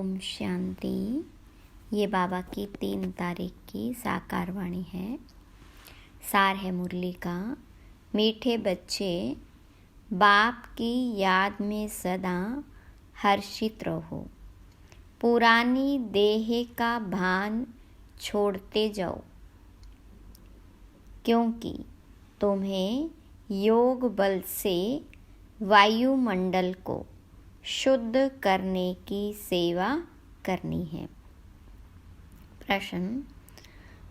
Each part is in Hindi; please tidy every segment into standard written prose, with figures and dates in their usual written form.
ओम शांति। ये बाबा की 3 तारीख की साकार वाणी है। सार है मुरली का। मीठे बच्चे, बाप की याद में सदा हर्षित रहो। पुरानी देह का भान छोड़ते जाओ, क्योंकि तुम्हें योग बल से वायुमंडल को शुद्ध करने की सेवा करनी है। प्रश्न: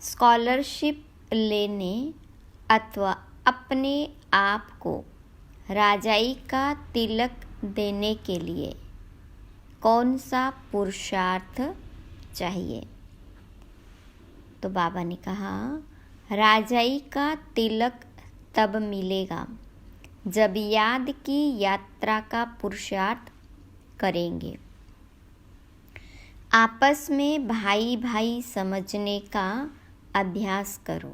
स्कॉलरशिप लेने अथवा अपने आप को राजाई का तिलक देने के लिए कौन सा पुरुषार्थ चाहिए? तो बाबा ने कहा, राजाई का तिलक तब मिलेगा जब याद की यात्रा का पुरुषार्थ करेंगे। आपस में भाई भाई समझने का अभ्यास करो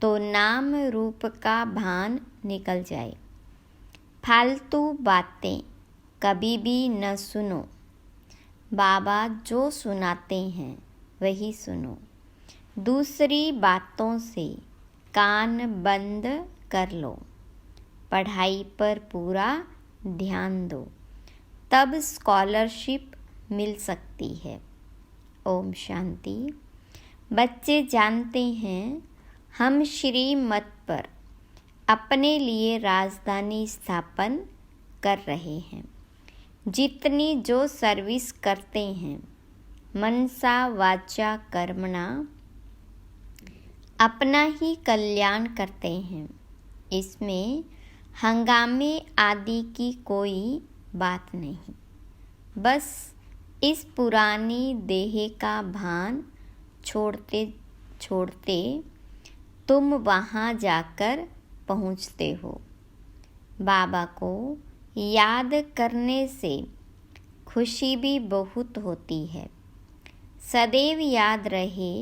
तो नाम रूप का भान निकल जाए। फालतू बातें कभी भी न सुनो। बाबा जो सुनाते हैं वही सुनो। दूसरी बातों से कान बंद कर लो। पढ़ाई पर पूरा ध्यान दो, तब स्कॉलरशिप मिल सकती है। ओम शांति। बच्चे जानते हैं हम श्रीमत पर अपने लिए राजधानी स्थापन कर रहे हैं। जितनी जो सर्विस करते हैं मनसा वाचा कर्मणा अपना ही कल्याण करते हैं। इसमें हंगामे आदि की कोई बात नहीं। बस इस पुरानी देह का भान छोड़ते छोड़ते तुम वहाँ जाकर पहुँचते हो। बाबा को याद करने से खुशी भी बहुत होती है। सदैव याद रहे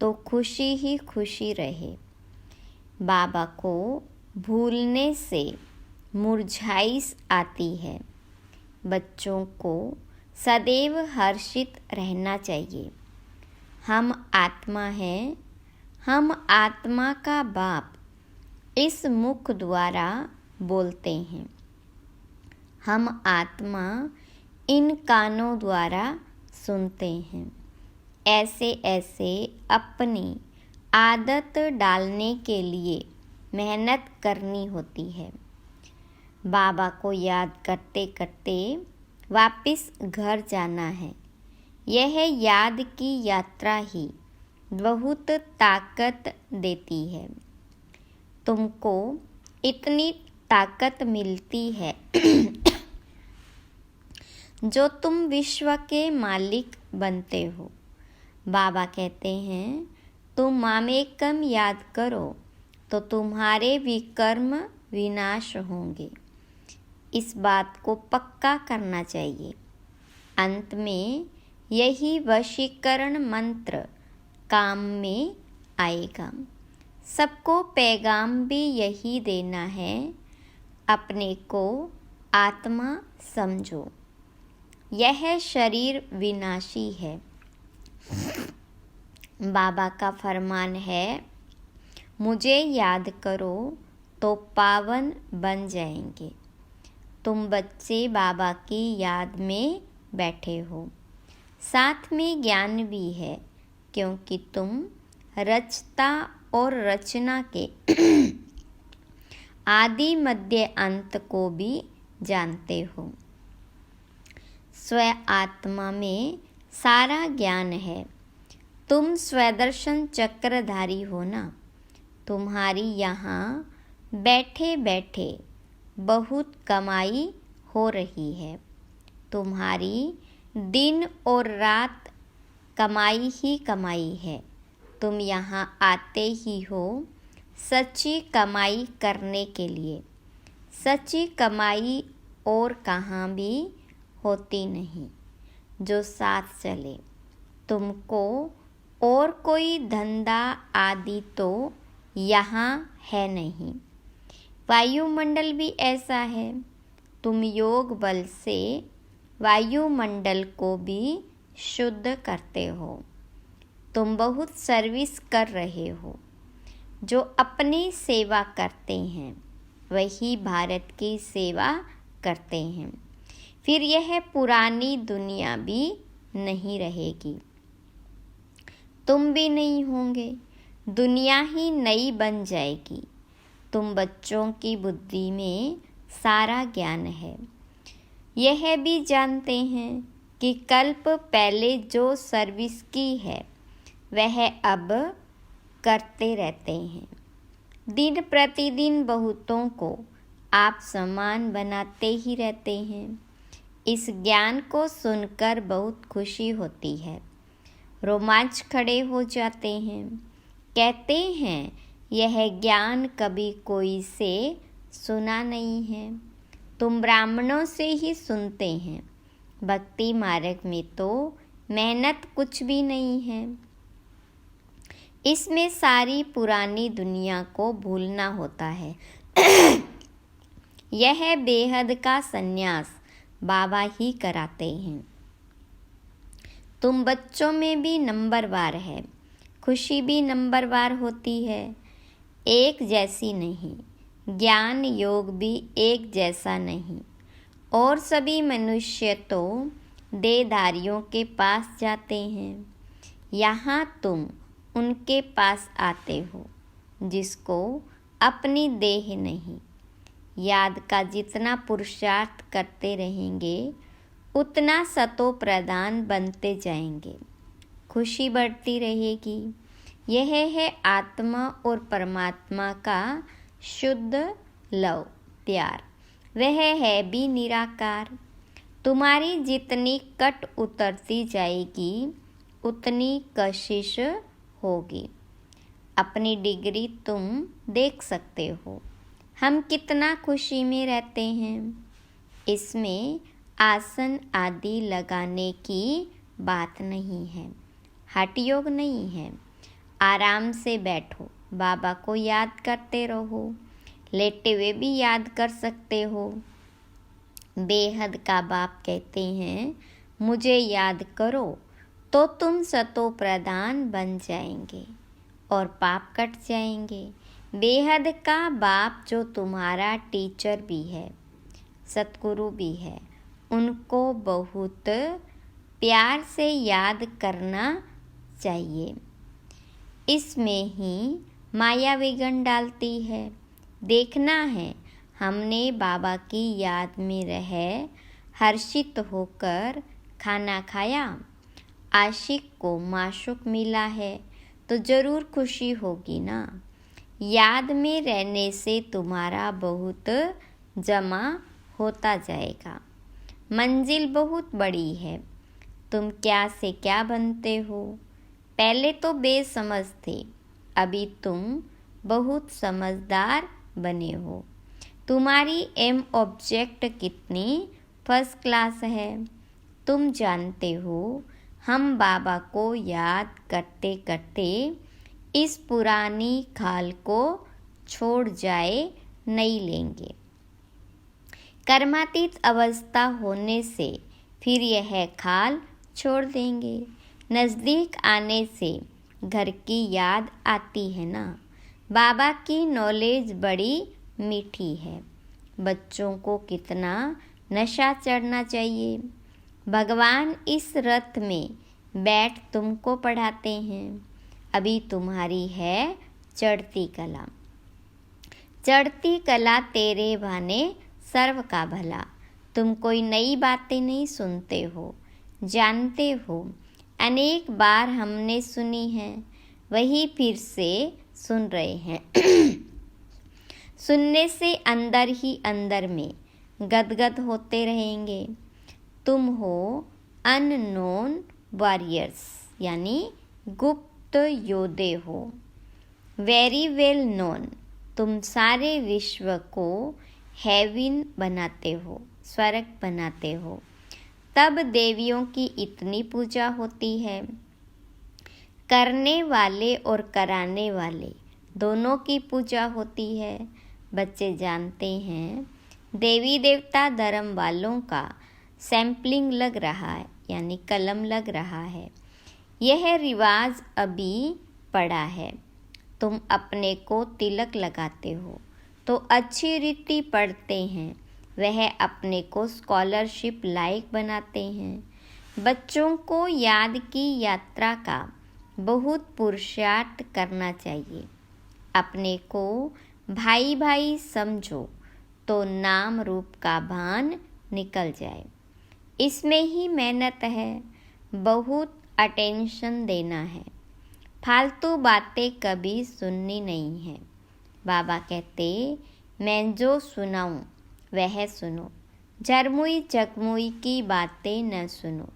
तो खुशी ही खुशी रहे। बाबा को भूलने से मुरझाइश आती है। बच्चों को सदैव हर्षित रहना चाहिए। हम आत्मा हैं, हम आत्मा का बाप इस मुख द्वारा बोलते हैं। हम आत्मा इन कानों द्वारा सुनते हैं। ऐसे ऐसे अपनी आदत डालने के लिए मेहनत करनी होती है। बाबा को याद करते करते वापस घर जाना है। यह याद की यात्रा ही बहुत ताकत देती है। तुमको इतनी ताकत मिलती है जो तुम विश्व के मालिक बनते हो। बाबा कहते हैं, तुम मामेकम याद करो तो तुम्हारे विकर्म विनाश होंगे। इस बात को पक्का करना चाहिए। अंत में यही वशीकरण मंत्र काम में आएगा। सबको पैगाम भी यही देना है, अपने को आत्मा समझो। यह शरीर विनाशी है। बाबा का फरमान है, मुझे याद करो तो पावन बन जाएंगे। तुम बच्चे बाबा की याद में बैठे हो। साथ में ज्ञान भी है, क्योंकि तुम रचता और रचना के आदि मध्य अंत को भी जानते हो। स्व आत्मा में सारा ज्ञान है। तुम स्वदर्शन चक्रधारी हो ना। तुम्हारी यहाँ बैठे बैठे बहुत कमाई हो रही है। तुम्हारी दिन और रात कमाई ही कमाई है। तुम यहाँ आते ही हो सच्ची कमाई करने के लिए। सच्ची कमाई और कहाँ भी होती नहीं जो साथ चले। तुमको और कोई धंधा आदि तो यहाँ है नहीं। वायुमंडल भी ऐसा है। तुम योग बल से वायुमंडल को भी शुद्ध करते हो। तुम बहुत सर्विस कर रहे हो। जो अपनी सेवा करते हैं वही भारत की सेवा करते हैं। फिर यह पुरानी दुनिया भी नहीं रहेगी, तुम भी नहीं होंगे, दुनिया ही नई बन जाएगी। तुम बच्चों की बुद्धि में सारा ज्ञान है। यह भी जानते हैं कि कल्प पहले जो सर्विस की है वह अब करते रहते हैं। दिन प्रतिदिन बहुतों को आप समान बनाते ही रहते हैं। इस ज्ञान को सुनकर बहुत खुशी होती है। रोमांच खड़े हो जाते हैं। कहते हैं यह ज्ञान कभी कोई से सुना नहीं है। तुम ब्राह्मणों से ही सुनते हैं। भक्ति मार्ग में तो मेहनत कुछ भी नहीं है। इसमें सारी पुरानी दुनिया को भूलना होता है। यह बेहद का संन्यास बाबा ही कराते हैं। तुम बच्चों में भी नंबरवार है, खुशी भी नंबरवार होती है, एक जैसी नहीं। ज्ञान योग भी एक जैसा नहीं। और सभी मनुष्य तो देहधारियों के पास जाते हैं। यहाँ तुम उनके पास आते हो जिसको अपनी देह नहीं। याद का जितना पुरुषार्थ करते रहेंगे उतना सतो प्रधान बनते जाएंगे। खुशी बढ़ती रहेगी। यह है आत्मा और परमात्मा का शुद्ध लव प्यार। वह है भी निराकार। तुम्हारी जितनी कट उतरती जाएगी उतनी कशिश होगी। अपनी डिग्री तुम देख सकते हो। हम कितना खुशी में रहते हैं। इसमें आसन आदि लगाने की बात नहीं है, हठ योग नहीं है। आराम से बैठो, बाबा को याद करते रहो। लेटे हुए भी याद कर सकते हो। बेहद का बाप कहते हैं मुझे याद करो तो तुम सतो प्रधान बन जाएंगे और पाप कट जाएंगे। बेहद का बाप जो तुम्हारा टीचर भी है, सतगुरु भी है, उनको बहुत प्यार से याद करना चाहिए। इसमें ही माया विघन डालती है। देखना है हमने बाबा की याद में रह हर्षित होकर खाना खाया। आशिक को माशूक मिला है तो ज़रूर खुशी होगी ना। याद में रहने से तुम्हारा बहुत जमा होता जाएगा। मंजिल बहुत बड़ी है। तुम क्या से क्या बनते हो। पहले तो बेसमझ थे, अभी तुम बहुत समझदार बने हो। तुम्हारी एम ऑब्जेक्ट कितनी फर्स्ट क्लास है। तुम जानते हो हम बाबा को याद करते करते इस पुरानी खाल को छोड़ जाए नहीं लेंगे। कर्मातीत अवस्था होने से फिर यह खाल छोड़ देंगे। नज़दीक आने से घर की याद आती है ना। बाबा की नॉलेज बड़ी मीठी है। बच्चों को कितना नशा चढ़ना चाहिए। भगवान इस रथ में बैठ तुमको पढ़ाते हैं। अभी तुम्हारी है चढ़ती कला। चढ़ती कला तेरे भाने सर्व का भला। तुम कोई नई बातें नहीं सुनते हो, जानते हो। अनेक बार हमने सुनी है, वही फिर से सुन रहे हैं। सुनने से अंदर ही अंदर में गदगद होते रहेंगे। तुम हो अननोन वॉरियर्स, यानी गुप्त योद्धे हो। Very well known. तुम सारे विश्व को हेवन बनाते हो, स्वर्ग बनाते हो। तब देवियों की इतनी पूजा होती है। करने वाले और कराने वाले दोनों की पूजा होती है। बच्चे जानते हैं देवी देवता धर्म वालों का सैंपलिंग लग रहा है, यानी कलम लग रहा है। यह रिवाज अभी पड़ा है। तुम अपने को तिलक लगाते हो तो अच्छी रीति पढ़ते हैं, वह अपने को स्कॉलरशिप लायक बनाते हैं। बच्चों को याद की यात्रा का बहुत पुरुषार्थ करना चाहिए। अपने को भाई भाई समझो तो नाम रूप का भान निकल जाए। इसमें ही मेहनत है, बहुत अटेंशन देना है। फालतू बातें कभी सुननी नहीं है। बाबा कहते, मैं जो सुनाऊं वह सुनो, झरमुई चकमुई की बातें न सुनो।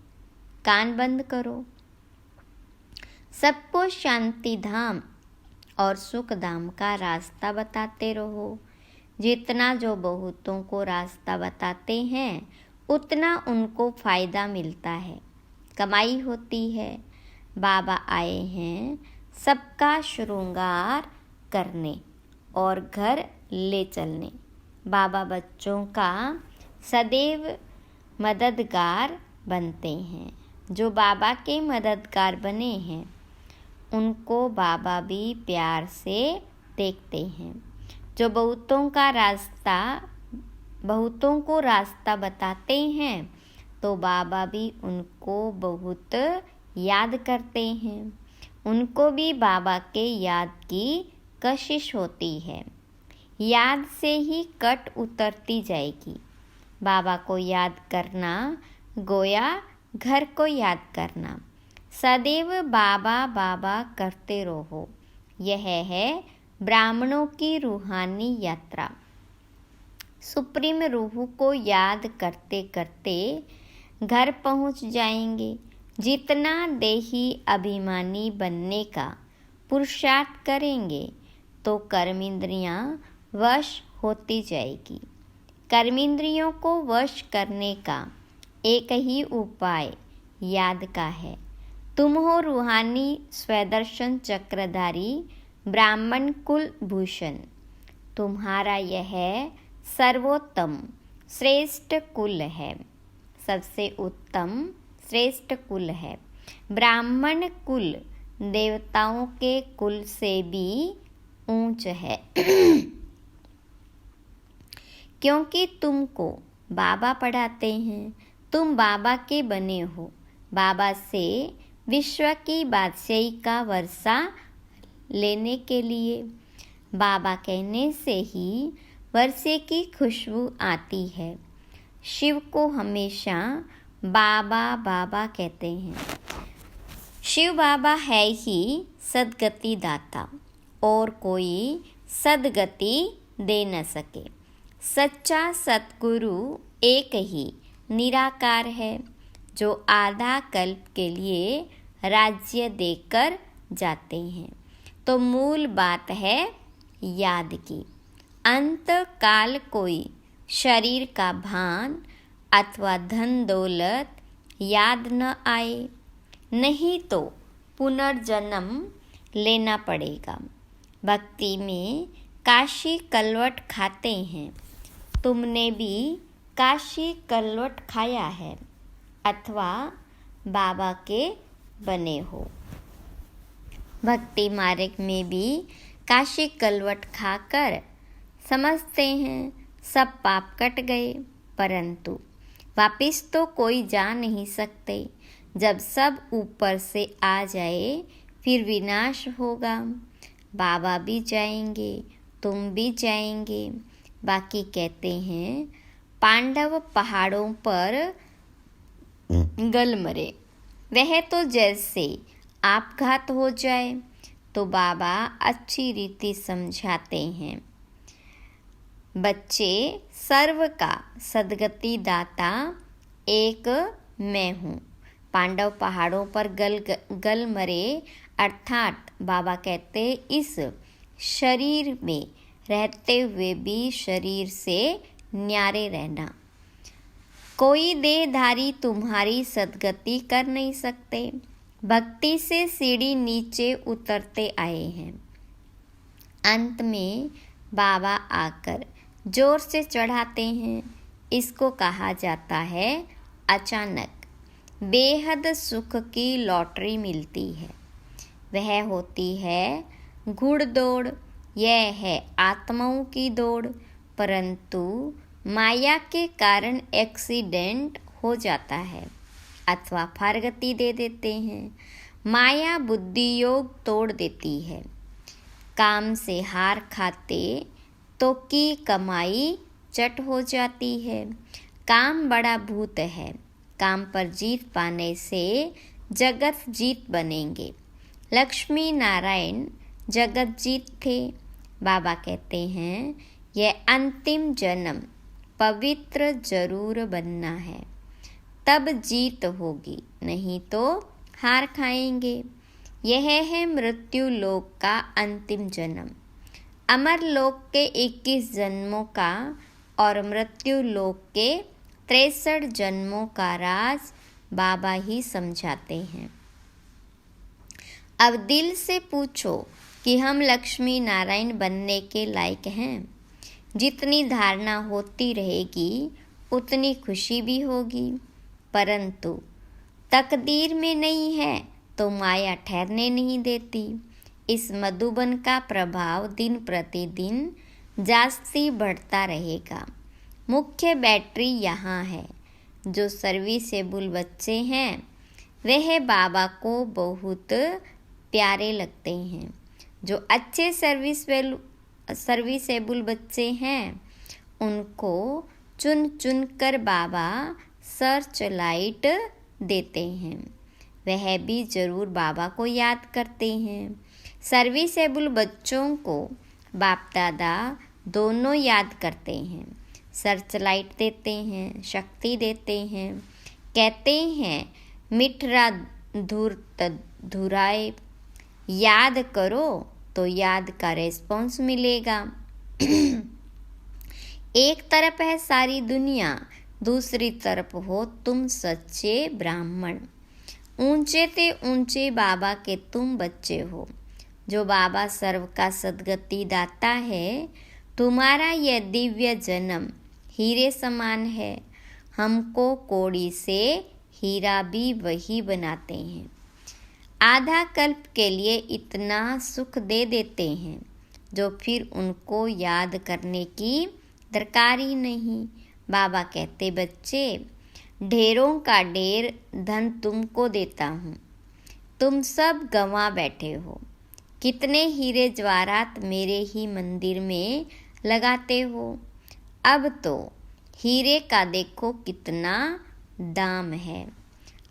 कान बंद करो। सबको शांति धाम और सुख धाम का रास्ता बताते रहो। जितना जो बहुतों को रास्ता बताते हैं उतना उनको फ़ायदा मिलता है, कमाई होती है। बाबा आए हैं सबका श्रृंगार करने और घर ले चलने। बाबा बच्चों का सदैव मददगार बनते हैं। जो बाबा के मददगार बने हैं उनको बाबा भी प्यार से देखते हैं। जो बहुतों को रास्ता बताते हैं तो बाबा भी उनको बहुत याद करते हैं। उनको भी बाबा के याद की कशिश होती है। याद से ही कट उतरती जाएगी। बाबा को याद करना गोया घर को याद करना। सदैव बाबा बाबा करते रहो। यह है ब्राह्मणों की रूहानी यात्रा। सुप्रीम रूह को याद करते करते घर पहुंच जाएंगे। जितना देही अभिमानी बनने का पुरुषार्थ करेंगे तो कर्मेंद्रियां वश होती जाएगी। कर्मेंद्रियों को वश करने का एक ही उपाय याद का है। तुम हो रूहानी स्वदर्शन चक्रधारी ब्राह्मण कुल भूषण। तुम्हारा यह सर्वोत्तम श्रेष्ठ कुल है, सबसे उत्तम श्रेष्ठ कुल है। ब्राह्मण कुल देवताओं के कुल से भी ऊंच है। क्योंकि तुमको बाबा पढ़ाते हैं, तुम बाबा के बने हो। बाबा से विश्व की बादशाही का वर्षा लेने के लिए। बाबा कहने से ही वर्षे की खुशबू आती है। शिव को हमेशा बाबा बाबा कहते हैं। शिव बाबा है ही सद्गति दाता, और कोई सद्गति दे न सके। सच्चा सतगुरु एक ही निराकार है, जो आधा कल्प के लिए राज्य देकर जाते हैं। तो मूल बात है याद की। अंत काल कोई शरीर का भान अथवा धन दौलत याद न आए, नहीं तो पुनर्जन्म लेना पड़ेगा। भक्ति में काशी कलवट खाते हैं। तुमने भी काशी कलवट खाया है अथवा बाबा के बने हो। भक्ति मार्ग में भी काशी कलवट खाकर समझते हैं सब पाप कट गए, परंतु वापिस तो कोई जा नहीं सकते। जब सब ऊपर से आ जाए फिर विनाश होगा। बाबा भी जाएंगे, तुम भी जाएंगे। बाकी कहते हैं पांडव पहाड़ों पर गल मरे। वह तो जैसे आपघात हो जाए तो बाबा अच्छी रीति समझाते हैं। बच्चे सर्व का सद्गति दाता एक मैं हूँ। पांडव पहाड़ों पर गल मरे, अर्थात बाबा कहते इस शरीर में रहते हुए भी शरीर से न्यारे रहना। कोई देहधारी तुम्हारी सद्गति कर नहीं सकते। भक्ति से सीढ़ी नीचे उतरते आए हैं। अंत में बाबा आकर जोर से चढ़ाते हैं। इसको कहा जाता है अचानक बेहद सुख की लॉटरी मिलती है। वह होती है घुड़दौड़। यह है आत्माओं की दौड़, परंतु माया के कारण एक्सीडेंट हो जाता है अथवा फारगति दे देते हैं। माया बुद्धि योग तोड़ देती है। काम से हार खाते तो की कमाई चट हो जाती है। काम बड़ा भूत है। काम पर जीत पाने से जगत जीत बनेंगे। लक्ष्मी नारायण जगत जीत थे। बाबा कहते हैं यह अंतिम जन्म पवित्र जरूर बनना है, तब जीत होगी, नहीं तो हार खाएंगे। यह है मृत्यु लोक का अंतिम जन्म। अमर लोक के 21 जन्मों का और मृत्यु लोक के 63 जन्मों का राज बाबा ही समझाते हैं। अब दिल से पूछो कि हम लक्ष्मी नारायण बनने के लायक हैं। जितनी धारणा होती रहेगी उतनी खुशी भी होगी, परंतु तकदीर में नहीं है तो माया ठहरने नहीं देती। इस मधुबन का प्रभाव दिन प्रतिदिन जास्ती बढ़ता रहेगा। मुख्य बैटरी यहाँ है। जो सर्विसेबल बच्चे हैं वह बाबा को बहुत प्यारे लगते हैं। जो अच्छे सर्विसेबल बच्चे हैं उनको चुन चुन कर बाबा सर्च लाइट देते हैं। वह भी जरूर बाबा को याद करते हैं। सर्विसेबल बच्चों को बाप दादा दोनों याद करते हैं। सर्च लाइट देते हैं, शक्ति देते हैं। कहते हैं मिठरा धूर्त धुराए, याद करो तो याद का रेस्पॉन्स मिलेगा। एक तरफ है सारी दुनिया, दूसरी तरफ हो तुम सच्चे ब्राह्मण। ऊंचे ते ऊंचे बाबा के तुम बच्चे हो। जो बाबा सर्व का सद्गति दाता है, तुम्हारा यह दिव्य जन्म हीरे समान है। हमको कौड़ी से हीरा भी वही बनाते हैं। आधा कल्प के लिए इतना सुख दे देते हैं जो फिर उनको याद करने की दरकार ही नहीं। बाबा कहते बच्चे, ढेरों का ढेर धन तुमको देता हूँ, तुम सब गंवा बैठे हो। कितने हीरे जवाहरात मेरे ही मंदिर में लगाते हो। अब तो हीरे का देखो कितना दाम है।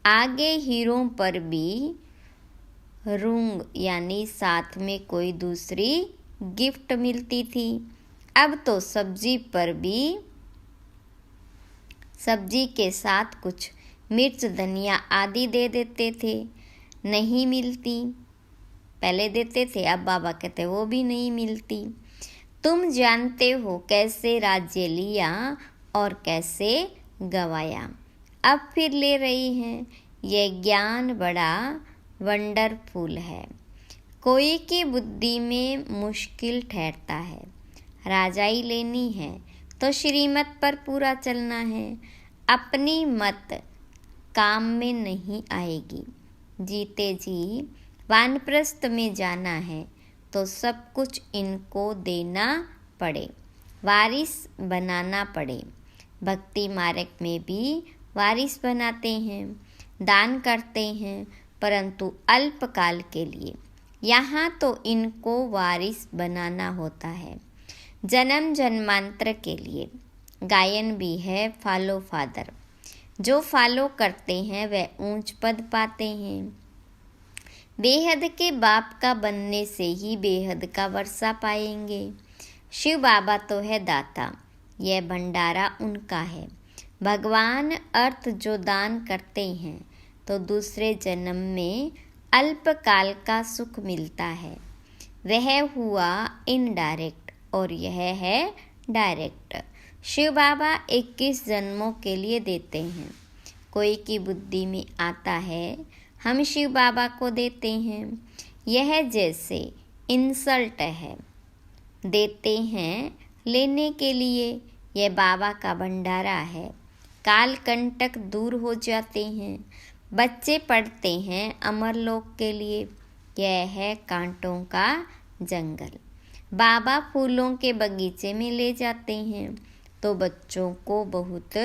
आगे हीरों पर भी रूंग यानी साथ में कोई दूसरी गिफ्ट मिलती थी। अब तो सब्जी पर भी सब्जी के साथ कुछ मिर्च धनिया आदि दे देते थे। नहीं मिलती, पहले देते थे, अब बाबा कहते वो भी नहीं मिलती। तुम जानते हो कैसे राज्य लिया और कैसे गवाया, अब फिर ले रही हैं। यह ज्ञान बड़ा वंडरफुल है। कोई की बुद्धि में मुश्किल ठहरता है। राजाई लेनी है तो श्रीमत पर पूरा चलना है। अपनी मत काम में नहीं आएगी। जीते जी वानप्रस्थ में जाना है तो सब कुछ इनको देना पड़े, वारिस बनाना पड़े। भक्ति मार्ग में भी वारिस बनाते हैं, दान करते हैं, परंतु अल्पकाल के लिए। यहाँ तो इनको वारिस बनाना होता है, जन्म जन्मांतर के लिए। गायन भी है फॉलो फादर। जो फॉलो करते हैं वह ऊंच पद पाते हैं। बेहद के बाप का बनने से ही बेहद का वर्षा पाएंगे। शिव बाबा तो है दाता, यह भंडारा उनका है। भगवान अर्थ जो दान करते हैं तो दूसरे जन्म में अल्पकाल का सुख मिलता है। वह हुआ इनडायरेक्ट और यह है डायरेक्ट। शिव बाबा 21 जन्मों के लिए देते हैं। कोई की बुद्धि में आता है हम शिव बाबा को देते हैं, यह जैसे इंसल्ट है। देते हैं लेने के लिए, यह बाबा का भंडारा है। काल कंटक दूर हो जाते हैं। बच्चे पढ़ते हैं अमरलोक के लिए, यह है कांटों का जंगल। बाबा फूलों के बगीचे में ले जाते हैं तो बच्चों को बहुत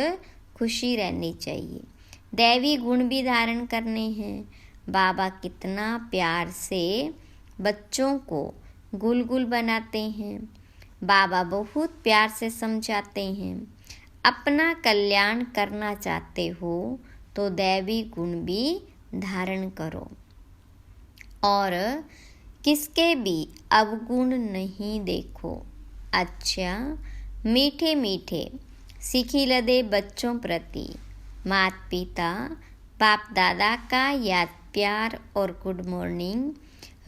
खुशी रहनी चाहिए। दैवी गुण भी धारण करने हैं। बाबा कितना प्यार से बच्चों को गुलगुल बनाते हैं। बाबा बहुत प्यार से समझाते हैं, अपना कल्याण करना चाहते हो तो दैवी गुण भी धारण करो और किसके भी अवगुण नहीं देखो। अच्छा, मीठे मीठे सिखिलदे बच्चों प्रति माता पिता बाप दादा का याद प्यार और गुड मॉर्निंग।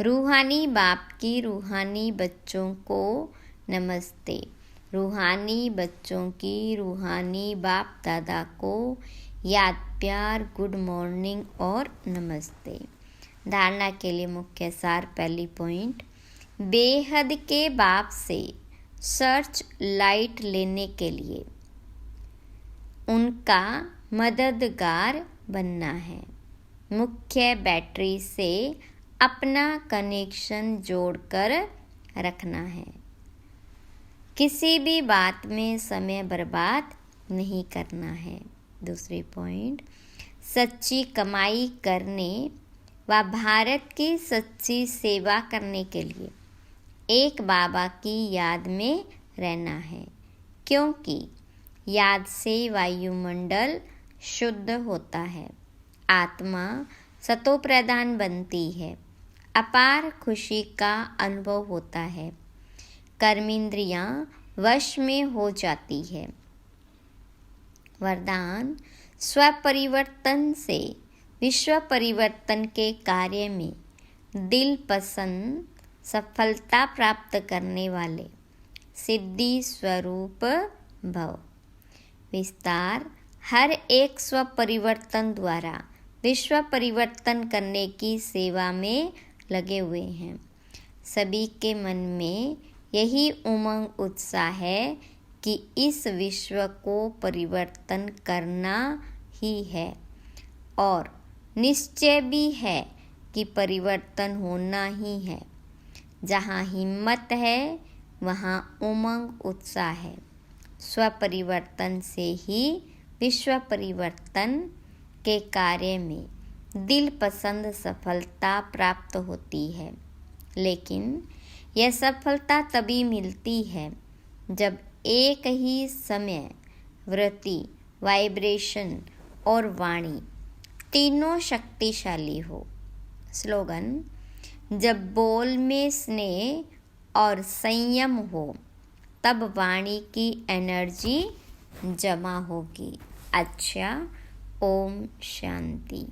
रूहानी बाप की रूहानी बच्चों को नमस्ते। रूहानी बच्चों की रूहानी बाप दादा को याद प्यार गुड मॉर्निंग और नमस्ते। धारणा के लिए मुख्य सार। पहली पॉइंट, बेहद के बाप से सर्च लाइट लेने के लिए उनका मददगार बनना है। मुख्य बैटरी से अपना कनेक्शन जोड़कर रखना है। किसी भी बात में समय बर्बाद नहीं करना है। दूसरी पॉइंट, सच्ची कमाई करने व भारत की सच्ची सेवा करने के लिए एक बाबा की याद में रहना है, क्योंकि याद से वायुमंडल शुद्ध होता है, आत्मा सतो प्रधान बनती है, अपार खुशी का अनुभव होता है, कर्मेंद्रियां वश में हो जाती है। वरदान, स्वपरिवर्तन से विश्व परिवर्तन के कार्य में दिल पसंद सफलता प्राप्त करने वाले सिद्धि स्वरूप भव। विस्तार, हर एक स्व परिवर्तन द्वारा विश्व परिवर्तन करने की सेवा में लगे हुए हैं। सभी के मन में यही उमंग उत्साह है कि इस विश्व को परिवर्तन करना ही है और निश्चय भी है कि परिवर्तन होना ही है। जहाँ हिम्मत है वहाँ उमंग उत्साह है। स्वपरिवर्तन से ही विश्व परिवर्तन के कार्य में दिल पसंद सफलता प्राप्त होती है, लेकिन यह सफलता तभी मिलती है जब एक ही समय वृत्ति, वाइब्रेशन और वाणी तीनों शक्तिशाली हो। स्लोगन, जब बोल में स्नेह और संयम हो तब वाणी की एनर्जी जमा होगी। अच्छा, ओम शांति।